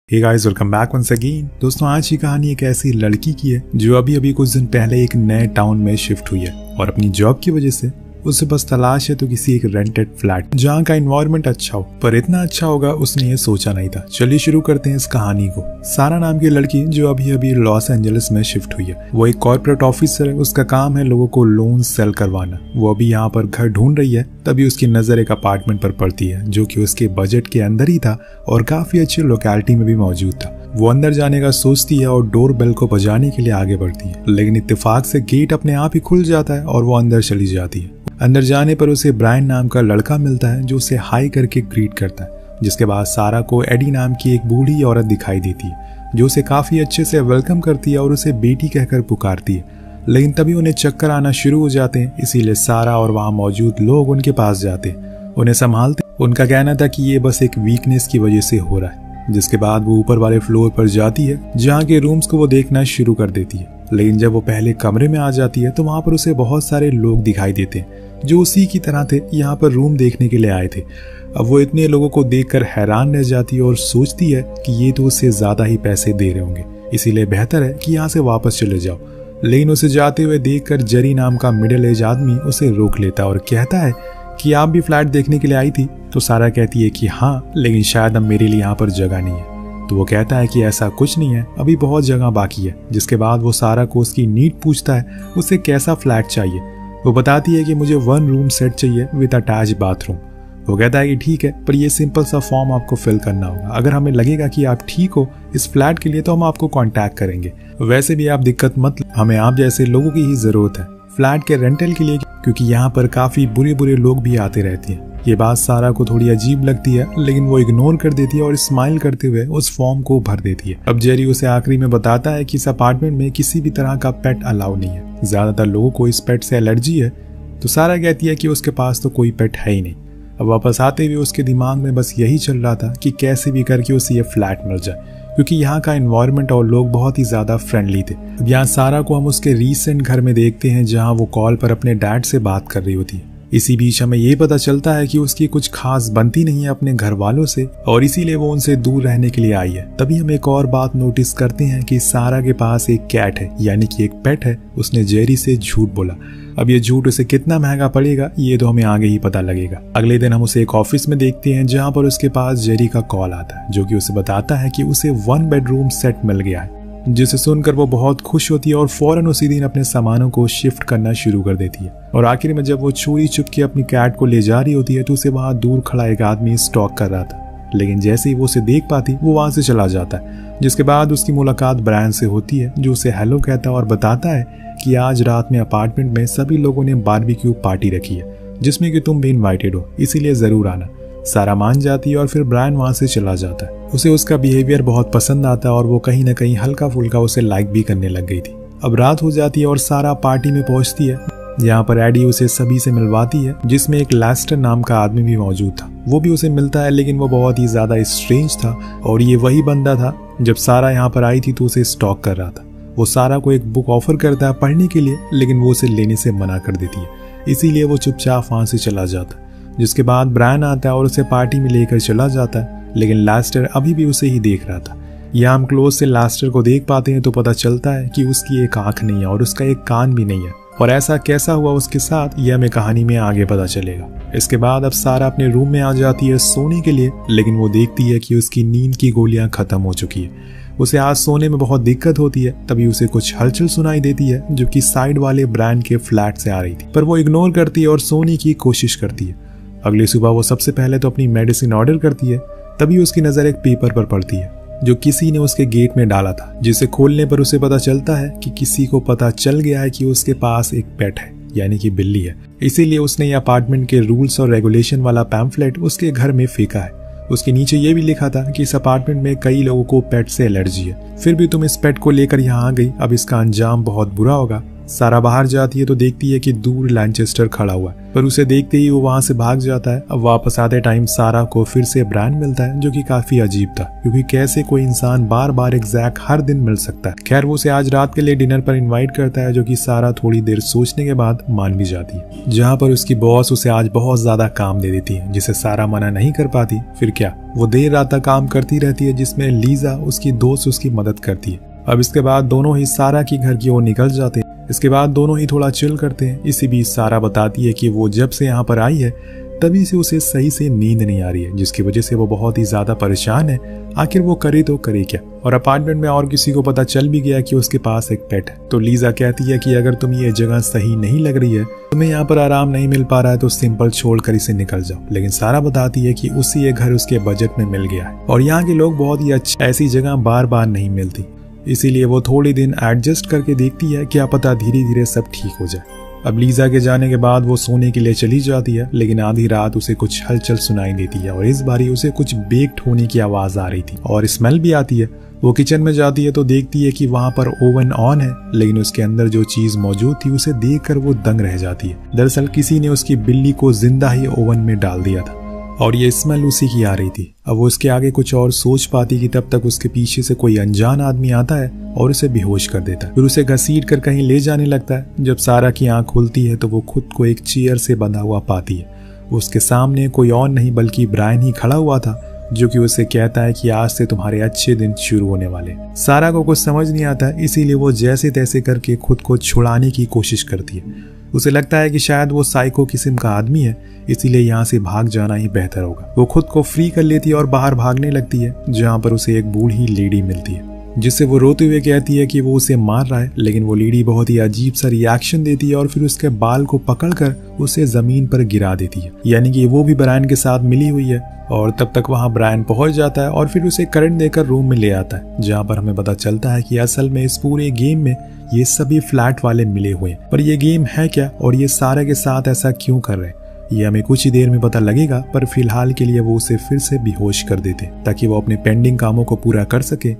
हे guys, welcome back once again. दोस्तों, आज की कहानी एक ऐसी लड़की की है जो अभी अभी कुछ दिन पहले एक नए टाउन में शिफ्ट हुई है और अपनी जॉब की वजह से उसे बस तलाश है तो किसी एक रेंटेड फ्लैट जहाँ का एनवायरनमेंट अच्छा हो, पर इतना अच्छा होगा उसने ये सोचा नहीं था। चलिए शुरू करते हैं इस कहानी को। सारा नाम की लड़की जो अभी अभी लॉस एंजलिस में शिफ्ट हुई है, वो एक कॉर्पोरेट ऑफिसर है। उसका काम है लोगों को लोन सेल करवाना। वो अभी यहाँ पर घर ढूंढ रही है, तभी उसकी नजर एक अपार्टमेंट पर पड़ती है जो कि उसके बजट के अंदर ही था और काफी अच्छी लोकेलिटी में भी मौजूद था। वो अंदर जाने का सोचती है और डोर बेल को बजाने के लिए आगे बढ़ती है, लेकिन इत्तेफाक से गेट अपने आप ही खुल जाता है और वो अंदर चली जाती है। अंदर जाने पर उसे ब्रायन नाम का लड़का मिलता है जो उसे हाई करके ग्रीट करता है। जिसके बाद सारा को एडी नाम की एक बूढ़ी औरत दिखाई देती है जो उसे काफी अच्छे से वेलकम करती है और उसे बेटी कहकर पुकारती है। लेकिन तभी उन्हें चक्कर आना शुरू हो जाते हैं, इसीलिए सारा और वहां मौजूद लोग उनके पास जाते हैं, उन्हें संभालते। उनका कहना था कि ये बस एक वीकनेस की वजह से हो रहा है। जिसके बाद वो ऊपर वाले फ्लोर पर जाती है जहाँ के रूम्स को वो देखना शुरू कर देती है। लेकिन जब वो पहले कमरे में आ जाती है तो वहां पर उसे बहुत सारे लोग दिखाई देते हैं जो उसी की तरह थे, यहाँ पर रूम देखने के लिए आए थे। अब वो इतने लोगों को देखकर हैरान रह जाती है और सोचती है कि ये तो उससे ज्यादा ही पैसे दे रहे होंगे, इसीलिए बेहतर है कि यहाँ से वापस चले जाओ। लेकिन उसे जाते हुए देखकर जेरी नाम का मिडिल एज आदमी उसे रोक लेता है और कहता है कि आप भी फ्लैट देखने के लिए आई थी। तो सारा कहती है कि हाँ, लेकिन शायद अब मेरे लिए यहाँ पर जगह नहीं है। तो वो कहता है कि ऐसा कुछ नहीं है, अभी बहुत जगह बाकी है। जिसके बाद वो सारा को उसकी नीड पूछता है, उसे कैसा फ्लैट चाहिए। वो बताती है कि मुझे 1 रूम सेट चाहिए विद अटैच बाथरूम। वो कहता है कि ठीक है, पर ये सिंपल सा फॉर्म आपको फिल करना होगा। अगर हमें लगेगा कि आप ठीक हो इस फ्लैट के लिए तो हम आपको कांटेक्ट करेंगे। वैसे भी आप दिक्कत मत, हमें आप जैसे लोगों की ही जरूरत है फ्लैट के रेंटल के लिए, क्योंकि यहाँ पर काफी बुरे लोग भी आते रहते हैं। ये बात सारा को थोड़ी अजीब लगती है, लेकिन वो इग्नोर कर देती है और स्माइल करते हुए उस फॉर्म को भर देती है। अब जेरी उसे आखिरी में बताता है कि इस अपार्टमेंट में किसी भी तरह का पेट अलाउ नहीं है, ज्यादातर लोगों को इस पेट से एलर्जी है। तो सारा कहती है कि उसके पास तो कोई पेट है ही नहीं। अब वापस आते हुए उसके दिमाग में बस यही चल रहा था कि कैसे भी करके उसे ये फ्लैट मिल जाए, क्योंकि यहाँ का एनवायरनमेंट और लोग बहुत ही ज्यादा फ्रेंडली थे। अब यहाँ सारा को हम उसके रीसेंट घर में देखते हैं जहाँ वो कॉल पर अपने डैड से बात कर रही होती है। इसी बीच हमें ये पता चलता है कि उसकी कुछ खास बनती नहीं है अपने घर वालों से और इसीलिए वो उनसे दूर रहने के लिए आई है। तभी हम एक और बात नोटिस करते हैं कि सारा के पास एक कैट है, यानी कि एक पेट है। उसने जेरी से झूठ बोला। अब ये झूठ उसे कितना महंगा पड़ेगा ये तो हमें आगे ही पता लगेगा। अगले दिन हम उसे एक ऑफिस में देखते हैं जहाँ पर उसके पास जेरी का कॉल आता है जो कि उसे बताता है कि उसे 1 बेडरूम सेट मिल गया है, जिसे सुनकर वो बहुत खुश होती है और फौरन उसी दिन अपने सामानों को शिफ्ट करना शुरू कर देती है। और आखिर में जब वो चोरी छुप के अपनी कैट को ले जा रही होती है तो उसे वहां दूर खड़ा एक आदमी स्टॉक कर रहा था, लेकिन जैसे ही वो उसे देख पाती वो वहां से चला जाता है। जिसके बाद उसकी मुलाकात ब्रायन से होती है जो उसे हेलो कहता है और बताता है कि आज रात में अपार्टमेंट में सभी लोगों ने बारबेक्यू पार्टी रखी है जिसमें कि तुम भी इन्वाइटेड हो, इसीलिए जरूर आना। सारा मान जाती है और फिर ब्रायन वहां से चला जाता है। उसे उसका बिहेवियर बहुत पसंद आता है और वो कहीं ना कहीं हल्का फुल्का उसे लाइक भी करने लग गई थी। अब रात हो जाती है और सारा पार्टी में पहुंचती है। यहाँ पर एडी उसे सभी से मिलवाती है, जिसमें एक लेस्टर नाम का आदमी भी मौजूद था। वो भी उसे मिलता है, लेकिन वो बहुत ही ज्यादा स्ट्रेंज था और ये वही बंदा था जब सारा यहाँ पर आई थी तो उसे स्टॉक कर रहा था। वो सारा को एक बुक ऑफर करता है पढ़ने के लिए, लेकिन वो उसे लेने से मना कर देती है, इसीलिए वो चुपचाप वहां से चला जाता है। जिसके बाद ब्रायन आता है और उसे पार्टी में लेकर चला जाता है, लेकिन लेस्टर अभी भी उसे ही देख रहा था। यहाँ हम क्लोज से लेस्टर को देख पाते हैं तो पता चलता है कि उसकी एक आंख नहीं है और उसका एक कान भी नहीं है, और ऐसा कैसा हुआ उसके साथ यह हमें कहानी में आगे पता चलेगा। इसके बाद अब सारा अपने रूम में आ जाती है सोने के लिए, लेकिन वो देखती है कि उसकी नींद की गोलियां खत्म हो चुकी है। उसे आज सोने में बहुत दिक्कत होती है। तभी उसे कुछ हलचल सुनाई देती है जो कि साइड वाले ब्रांड के फ्लैट से आ रही थी, पर वो इग्नोर करती है और सोने की कोशिश करती है। अगली सुबह वो सबसे पहले तो अपनी मेडिसिन ऑर्डर करती है। तभी उसकी नजर एक पेपर पर पड़ती है जो किसी ने उसके गेट में डाला था, जिसे खोलने पर उसे पता चलता है कि किसी को पता चल गया है कि उसके पास एक पेट है, यानी कि बिल्ली है। इसीलिए उसने ये अपार्टमेंट के रूल्स और रेगुलेशन वाला पैम्फलेट उसके घर में फेंका है। उसके नीचे ये भी लिखा था कि इस अपार्टमेंट में कई लोगों को पेट से एलर्जी है, फिर भी तुम इस पेट को लेकर यहाँ आ गई, अब इसका अंजाम बहुत बुरा होगा। सारा बाहर जाती है तो देखती है कि दूर लैनचेस्टर खड़ा हुआ है, पर उसे देखते ही वो वहां से भाग जाता है। अब वापस आते टाइम सारा को फिर से ब्रायन मिलता है, जो कि काफी अजीब था, क्योंकि कैसे कोई इंसान बार बार एग्जैक्ट हर दिन मिल सकता है। खैर वो उसे आज रात के लिए डिनर पर इन्वाइट करता है, जो कि सारा थोड़ी देर सोचने के बाद मान भी जाती है, जहाँ पर उसकी बॉस उसे आज बहुत ज्यादा काम दे देती है, जिसे सारा मना नहीं कर पाती। फिर क्या, वो देर रात तक काम करती रहती है, जिसमें लीजा उसकी दोस्त उसकी मदद करती है। अब इसके बाद दोनों ही सारा की घर की ओर निकल जाते हैं। इसके बाद दोनों ही थोड़ा चिल करते हैं। इसी बीच सारा बताती है कि वो जब से यहाँ पर आई है तभी से उसे सही से नींद नहीं आ रही है, जिसकी वजह से वो बहुत ही ज्यादा परेशान है। आखिर वो करे तो करे क्या। और अपार्टमेंट में और किसी को पता चल भी गया कि उसके पास एक पेट है। तो लीजा कहती है कि अगर तुम्हें ये जगह सही नहीं लग रही है, तुम्हें यहाँ पर आराम नहीं मिल पा रहा है, तो सिंपल छोड़कर इसे निकल जाओ। लेकिन सारा बताती है कि उसे ये घर उसके बजट में मिल गया है और यहाँ के लोग बहुत ही अच्छे, ऐसी जगह बार बार नहीं मिलती, इसीलिए वो थोड़ी दिन एडजस्ट करके देखती है, क्या पता धीरे धीरे सब ठीक हो जाए। अब लीजा के जाने के बाद वो सोने के लिए चली जाती है, लेकिन आधी रात उसे कुछ हलचल सुनाई देती है और इस बारी उसे कुछ बेक्ड होने की आवाज आ रही थी और स्मेल भी आती है। वो किचन में जाती है तो देखती है कि वहां पर ओवन ऑन है, लेकिन उसके अंदर जो चीज मौजूद थी उसे देखकर वो दंग रह जाती है। दरअसल किसी ने उसकी बिल्ली को जिंदा ही ओवन में डाल दिया था और ये स्मेल उसी की आ रही थी। अब वो उसके आगे कुछ और सोच पाती कि तब तक उसके पीछे से कोई अनजान आदमी आता है और उसे बेहोश कर देता है, फिर उसे घसीट कर कहीं ले जाने लगता है। जब सारा की आंख खुलती है तो वो खुद को एक चेयर से बंधा हुआ पाती है। उसके सामने कोई और नहीं बल्कि ब्रायन ही खड़ा हुआ था, जो कि उसे कहता है कि आज से तुम्हारे अच्छे दिन शुरू होने वाले। सारा को कुछ समझ नहीं आता, इसीलिए वो जैसे तैसे करके खुद को छुड़ाने की कोशिश करती है। उसे लगता है कि शायद वो साइको किस्म का आदमी है, इसीलिए यहाँ से भाग जाना ही बेहतर होगा। वो खुद को फ्री कर लेती है और बाहर भागने लगती है, जहाँ पर उसे एक बूढ़ी लेडी मिलती है, जिससे वो रोते हुए कहती है कि वो उसे मार रहा है। लेकिन वो लेडी बहुत ही अजीब सा रिएक्शन देती है और फिर उसके बाल को पकड़कर उसे जमीन पर गिरा देती है, यानी कि वो भी ब्रायन के साथ मिली हुई है। और तब तक वहां ब्रायन पहुंच जाता है और फिर उसे करंट देकर रूम में ले आता है, जहां पर हमें पता चलता है कि असल में इस पूरे गेम में ये सभी फ्लैट वाले मिले हुए हैं। पर ये गेम है क्या और ये सारा के साथ ऐसा क्यों कर रहे हैं, ये हमें कुछ ही देर में पता लगेगा। पर फिलहाल के लिए वो उसे फिर से बेहोश कर देते ताकि वो अपने पेंडिंग कामों को पूरा कर सके।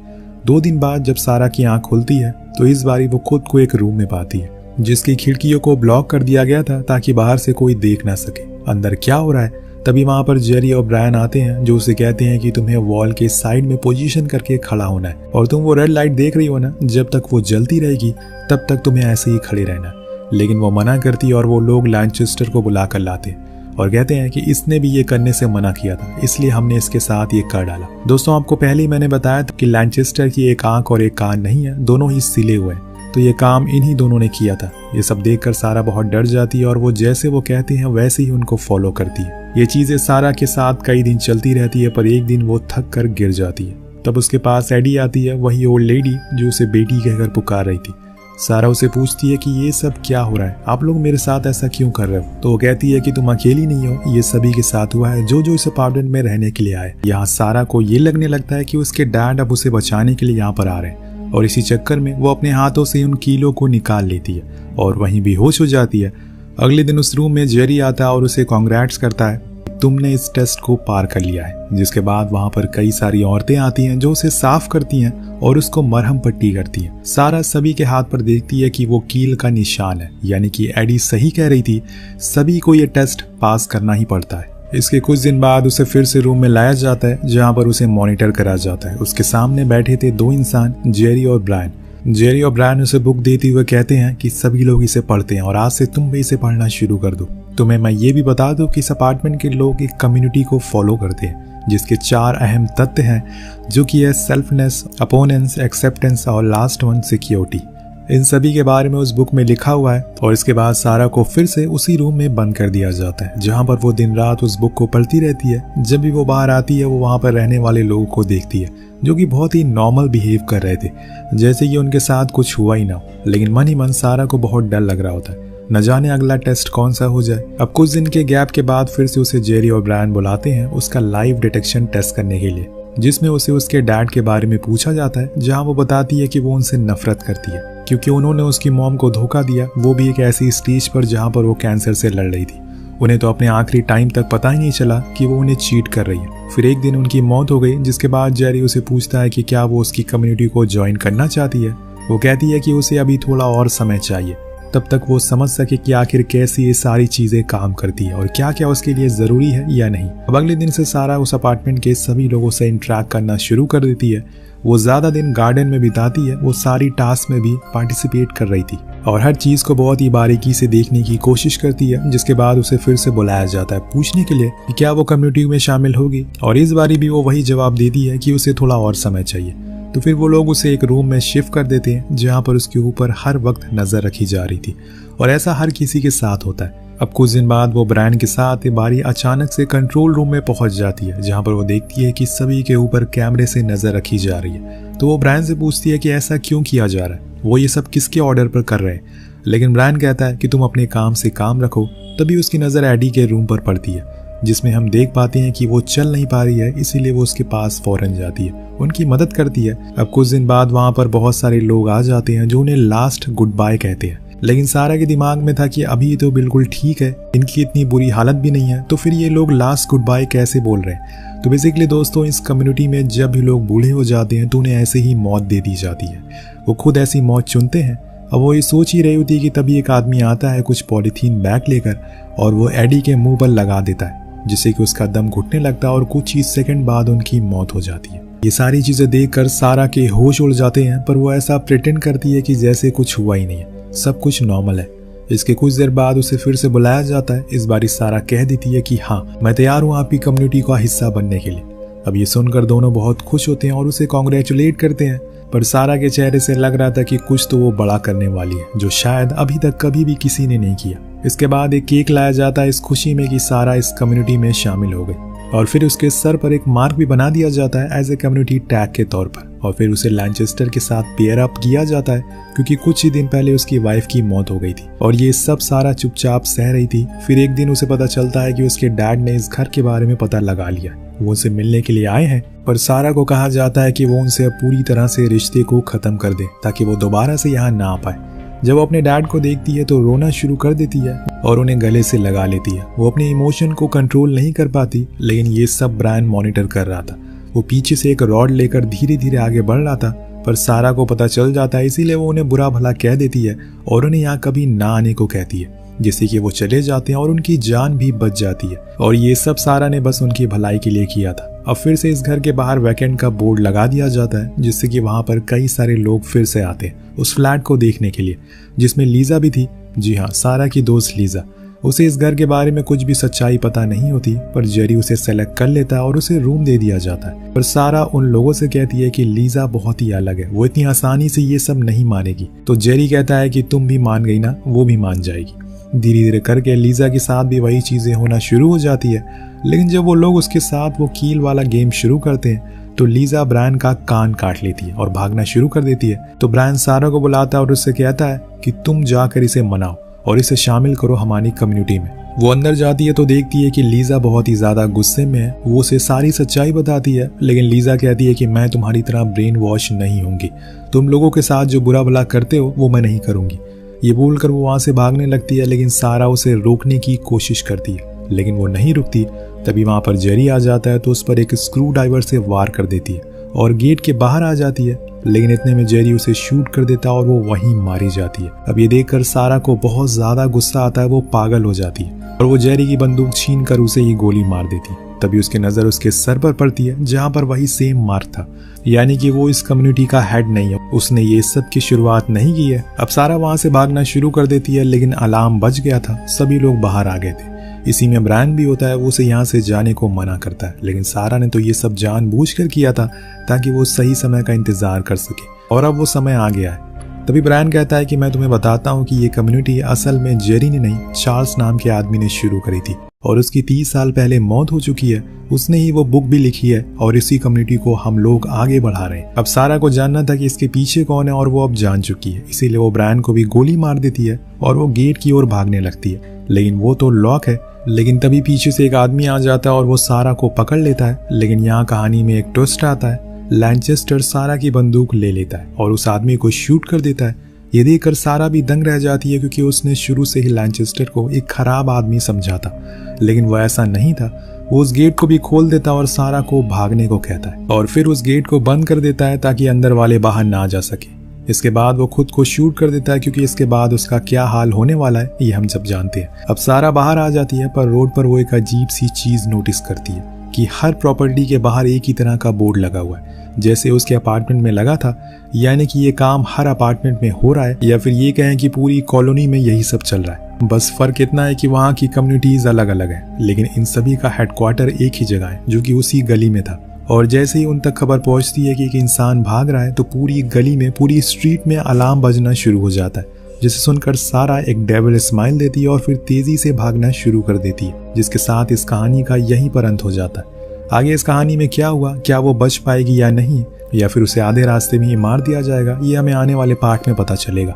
2 दिन बाद जब सारा की आंख खुलती है तो इस बारी वो खुद को एक रूम में पाती है, जिसकी खिड़कियों को ब्लॉक कर दिया गया था ताकि बाहर से कोई देख ना सके अंदर क्या हो रहा है। तभी वहां पर जेरी और ब्रायन आते हैं, जो उसे कहते हैं कि तुम्हें वॉल के साइड में पोजीशन करके खड़ा होना है और तुम वो रेड लाइट देख रही हो ना, जब तक वो जलती रहेगी तब तक तुम्हें ऐसे ही खड़े रहना। लेकिन वो मना करती और वो लोग लैनचेस्टर को बुला कर लाते और कहते हैं कि इसने भी ये करने से मना किया था, इसलिए हमने इसके साथ ये कर डाला। दोस्तों आपको पहले ही मैंने बताया था कि लैनचेस्टर की एक आंख और एक कान नहीं है, दोनों ही सिले हुए हैं, तो ये काम इन्हीं दोनों ने किया था। ये सब देखकर सारा बहुत डर जाती है और वो जैसे वो कहते हैं वैसे ही उनको फॉलो करती है। ये चीजें सारा के साथ कई दिन चलती रहती है, पर एक दिन वो थक कर गिर जाती है। तब उसके पास एडी आती है, वही ओल्ड लेडी जो उसे बेटी कहकर पुकार रही थी। सारा उसे पूछती है कि ये सब क्या हो रहा है, आप लोग मेरे साथ ऐसा क्यों कर रहे हो। तो वो कहती है कि तुम अकेली नहीं हो, ये सभी के साथ हुआ है जो इस अपार्टमेंट में रहने के लिए आए। यहाँ सारा को ये लगने लगता है कि उसके डैड अब उसे बचाने के लिए यहाँ पर आ रहे हैं और इसी चक्कर में वो अपने हाथों से उन कीलों को निकाल लेती है और वहीं बेहोश हो जाती है। अगले दिन उस रूम में जेरी आता है और उसे कांग्रेट्स करता है, तुमने इस टेस्ट को पार कर लिया है। जिसके बाद वहां पर कई सारी औरतें आती हैं जो उसे साफ करती हैं और उसको मरहम पट्टी करती हैं। सारा सभी के हाथ पर देखती है कि वो कील का निशान है, यानी कि एडी सही कह रही थी, सभी को ये टेस्ट पास करना ही पड़ता है। इसके कुछ दिन बाद उसे फिर से रूम में लाया जाता है, जहां पर उसे मॉनिटर करा जाता है। उसके सामने बैठे थे 2 इंसान, जेरी और ब्रायन। जेरी और ब्रायन उसे बुक देते हुए कहते हैं कि सभी लोग इसे पढ़ते हैं और आज से तुम भी इसे पढ़ना शुरू कर दो। तुम्हें मैं ये भी बता दूं कि इस अपार्टमेंट के लोग एक कम्युनिटी को फॉलो करते हैं, जिसके 4 अहम तत्व हैं, जो कि है सेल्फनेस, अपोनेंस, एक्सेप्टेंस और लास्ट वन सिक्योरिटी। इन सभी के बारे में उस बुक में लिखा हुआ है। और इसके बाद सारा को फिर से उसी रूम में बंद कर दिया जाता है, जहां पर वो दिन रात उस बुक को पढ़ती रहती है। जब भी वो बाहर आती है वो वहां पर रहने वाले लोगों को देखती है, जो कि बहुत ही नॉर्मल बिहेव कर रहे थे, जैसे कि उनके साथ कुछ हुआ ही ना हो। लेकिन मन ही मन सारा को बहुत डर लग रहा होता है, न जाने अगला टेस्ट कौन सा हो जाए। अब कुछ दिन के गैप के बाद फिर से उसे जेरी और ब्रायन बुलाते हैं उसका लाइव डिटेक्शन टेस्ट करने के लिए, जिसमें उसे उसके डैड के बारे में पूछा जाता है, जहां वो बताती है कि वो उनसे नफरत करती है क्योंकि उन्होंने उसकी मॉम को धोखा दिया, वो भी एक ऐसी स्टेज पर जहां पर वो कैंसर से लड़ रही थी। उन्हें तो अपने आखिरी टाइम तक पता ही नहीं चला कि वो उन्हें चीट कर रही है। फिर एक दिन उनकी मौत हो गई, जिसके बाद जेरी उसे पूछता है कि क्या वो उसकी कम्युनिटी को ज्वाइन करना चाहती है। वो कहती है कि उसे अभी थोड़ा और समय चाहिए। तब तक वो समझ सके कि आखिर कैसी ये सारी चीजें काम करती है और क्या क्या उसके लिए जरूरी है या नहीं। अब अगले दिन से सारा उस अपार्टमेंट के सभी लोगों से इंटरेक्ट करना शुरू कर देती है। वो ज्यादा दिन गार्डन में बिताती है, वो सारी टास्क में भी पार्टिसिपेट कर रही थी और हर चीज को बहुत ही बारीकी से देखने की कोशिश करती है। जिसके बाद उसे फिर से बुलाया जाता है पूछने के लिए कि क्या वो कम्युनिटी में शामिल होगी, और इस बारी भी वो वही जवाब देती है कि उसे थोड़ा और समय चाहिए। तो फिर वो लोग उसे एक रूम में शिफ्ट कर देते हैं जहाँ पर उसके ऊपर हर वक्त नजर रखी जा रही थी, और ऐसा हर किसी के साथ होता है। अब कुछ दिन बाद वो ब्रायन के साथ ये बारी अचानक से कंट्रोल रूम में पहुंच जाती है, जहां पर वो देखती है कि सभी के ऊपर कैमरे से नजर रखी जा रही है। तो वो ब्रायन से पूछती है कि ऐसा क्यों किया जा रहा है, वो ये सब किसके ऑर्डर पर कर रहे हैं। लेकिन ब्रायन कहता है कि तुम अपने काम से काम रखो। तभी उसकी नजर एडी के रूम पर पड़ती है, जिसमें हम देख पाते हैं कि वो चल नहीं पा रही है, इसीलिए वो उसके पास फौरन जाती है, उनकी मदद करती है। अब कुछ दिन बाद वहां पर बहुत सारे लोग आ जाते हैं जो उन्हें लास्ट गुड बाय कहते हैं। लेकिन सारा के दिमाग में था कि अभी तो बिल्कुल ठीक है, इनकी इतनी बुरी हालत भी नहीं है, तो फिर ये लोग लास्ट गुड बाय कैसे बोल रहे हैं। तो बेसिकली दोस्तों, इस कम्युनिटी में जब भी लोग बूढ़े हो जाते हैं तो उन्हें ऐसे ही मौत दे दी जाती है। वो खुद ऐसी मौत चुनते हैं। अब वो ये सोच ही रही होती है कि तभी एक आदमी आता है कुछ पॉलीथीन बैग लेकर, और वो एडी के मुंह पर लगा देता है, जिससे कि उसका दम घुटने लगता है और कुछ ही सेकंड बाद उनकी मौत हो जाती है। ये सारी चीजें देखकर सारा के होश उड़ जाते हैं, पर वो ऐसा प्रिटेंड करती है कि जैसे कुछ हुआ ही नहीं है, सब कुछ नॉर्मल है। इसके कुछ देर बाद उसे फिर से बुलाया जाता है। इस बार सारा कह देती है कि हाँ, मैं तैयार हूँ आपकी कम्युनिटी का हिस्सा बनने के लिए। अब ये सुनकर दोनों बहुत खुश होते हैं और उसे कॉन्ग्रेचुलेट करते हैं, पर सारा के चेहरे से लग रहा था कि कुछ तो वो बड़ा करने वाली है, जो शायद अभी तक कभी भी किसी ने नहीं किया। इसके बाद एक केक लाया जाता है इस खुशी में कि सारा इस कम्युनिटी में शामिल हो गई, और फिर उसके सर पर एक मार्क भी बना दिया जाता है एज ए कम्युनिटी टैग के तौर पर। और फिर उसे लैनचेस्टर के साथ पेयर अप किया जाता है, क्योंकि कुछ ही दिन पहले उसकी वाइफ की मौत हो गई थी, और ये सब सारा चुपचाप सह रही थी। फिर एक दिन उसे पता चलता है कि उसके डैड ने इस घर के बारे में पता लगा लिया, वो उसे मिलने के लिए आए हैं। पर सारा को कहा जाता है कि वो उनसे अब पूरी तरह से रिश्ते को खत्म कर दे, ताकि वो दोबारा से यहाँ ना आ पाए। जब वो अपने डैड को देखती है तो रोना शुरू कर देती है और उन्हें गले से लगा लेती है। वो अपने इमोशन को कंट्रोल नहीं कर पाती, लेकिन ये सब ब्रायन मॉनिटर कर रहा था। वो पीछे से एक रॉड लेकर धीरे धीरे आगे बढ़ रहा था, पर सारा को पता चल जाता है, इसीलिए वो उन्हें बुरा भला कह देती है और उन्हें यहाँ कभी ना आने को कहती है, जिससे कि वो चले जाते हैं और उनकी जान भी बच जाती है। और ये सब सारा ने बस उनकी भलाई के लिए किया था। अब फिर से इस घर के बाहर वैकेंट का बोर्ड लगा दिया जाता है, जिससे कि वहां पर कई सारे लोग फिर से आते हैं उस फ्लैट को देखने के लिए, जिसमें लीजा भी थी। जी हाँ, सारा की दोस्त लीजा। उसे इस घर के बारे में कुछ भी सच्चाई पता नहीं होती, पर जेरी उसे सेलेक्ट कर लेता है और उसे रूम दे दिया जाता है। पर सारा उन लोगों से कहती है कि लीजा बहुत ही अलग है, वो इतनी आसानी से ये सब नहीं मानेगी। तो जेरी कहता है कि तुम भी मान गई ना, वो भी मान जाएगी। धीरे धीरे करके लीजा के साथ भी वही चीजें होना शुरू हो जाती है। लेकिन जब वो लोग उसके साथ वो कील वाला गेम शुरू करते हैं तो लीजा ब्रायन का कान काट लेती है और भागना शुरू कर देती है। तो ब्रायन सारा को बुलाता है और उससे कहता है कि तुम जाकर इसे मनाओ और इसे शामिल करो हमारी कम्युनिटी में। वो अंदर जाती है तो देखती है कि लीजा बहुत ही ज्यादा गुस्से में है। वो उसे सारी सच्चाई बताती है, लेकिन लीजा कहती है कि मैं तुम्हारी तरह ब्रेन वॉश नहीं होंगी, तुम लोगों के साथ जो बुरा भला करते हो वो मैं नहीं करूंगी। ये बोलकर वो वहां से भागने लगती है, लेकिन सारा उसे रोकने की कोशिश करती है, लेकिन वो नहीं रुकती। तभी वहां पर जेरी आ जाता है तो उस पर एक स्क्रू ड्राइवर से वार कर देती है और गेट के बाहर आ जाती है। लेकिन इतने में जेरी उसे शूट कर देता है और वो वहीं मारी जाती है। अब ये देखकर सारा को बहुत ज्यादा गुस्सा आता है, वो पागल हो जाती है और वो जेरी की बंदूक छीन कर उसे ही गोली मार देती है। तभी उसकी नजर उसके सर पर पड़ती है, जहां पर वही सेम मार्क था, यानी कि वो इस कम्युनिटी का हेड नहीं है, उसने ये सब की शुरुआत नहीं की है। अब सारा वहां से भागना शुरू कर देती है, लेकिन अलार्म बज गया था, सभी लोग बाहर आ गए थे। इसी में ब्रायन भी होता है, वो उसे यहाँ से जाने को मना करता है, लेकिन सारा ने तो ये सब जानबूझकर किया था ताकि वो सही समय का इंतजार कर सके, और अब वो समय आ गया है। तभी ब्रायन कहता है कि मैं तुम्हें बताता हूँ कि ये कम्युनिटी असल में जेरी ने नहीं, चार्ल्स नाम के आदमी ने शुरू करी थी, और उसकी 30 साल पहले मौत हो चुकी है। उसने ही वो बुक भी लिखी है और इसी कम्युनिटी को हम लोग आगे बढ़ा रहे हैं। अब सारा को जानना था कि इसके पीछे कौन है, और वो अब जान चुकी है, इसीलिए वो ब्रायन को भी गोली मार देती है और वो गेट की ओर भागने लगती है, लेकिन वो तो लॉक है। लेकिन तभी पीछे से एक आदमी आ जाता है और वो सारा को पकड़ लेता है। लेकिन यहाँ कहानी में एक ट्विस्ट आता है, लैनचेस्टर सारा की बंदूक ले लेता है और उस आदमी को शूट कर देता है। ये देखकर सारा भी दंग रह जाती है, क्योंकि उसने शुरू से ही लैनचेस्टर को एक खराब आदमी समझा था, लेकिन वो ऐसा नहीं था। वो उस गेट को भी खोल देता और सारा को भागने को कहता है, और फिर उस गेट को बंद कर देता है ताकि अंदर वाले बाहर ना जा सके। इसके बाद वो खुद को शूट कर देता है, क्योंकि इसके बाद उसका क्या हाल होने वाला है ये हम सब जानते हैं। अब सारा बाहर आ जाती है, पर रोड पर वो एक अजीब सी चीज नोटिस करती है कि हर प्रॉपर्टी के बाहर एक ही तरह का बोर्ड लगा हुआ है, जैसे उसके अपार्टमेंट में लगा था। यानी कि ये काम हर अपार्टमेंट में हो रहा है, या फिर ये कहें कि पूरी कॉलोनी में यही सब चल रहा है। बस फर्क इतना है कि वहाँ की कम्युनिटीज अलग अलग है, लेकिन इन सभी का हेडक्वार्टर एक ही जगह है, जो कि उसी गली में था। और जैसे ही उन तक खबर पहुंचती है कि एक इंसान भाग रहा है, तो पूरी गली में, पूरी स्ट्रीट में अलार्म बजना शुरू हो जाता है, जिसे सुनकर सारा एक डेविल स्माइल देती है और फिर तेजी से भागना शुरू कर देती है, जिसके साथ इस कहानी का यहीं पर अंत हो जाता है। आगे इस कहानी में क्या हुआ, क्या वो बच पाएगी या नहीं, या फिर उसे आधे रास्ते में ही मार दिया जाएगा, ये हमें आने वाले पार्ट में पता चलेगा।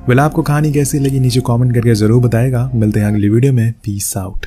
वेल, आपको कहानी कैसी लगी नीचे कमेंट करके जरूर बताएगा। मिलते हैं अगली वीडियो में। Peace out.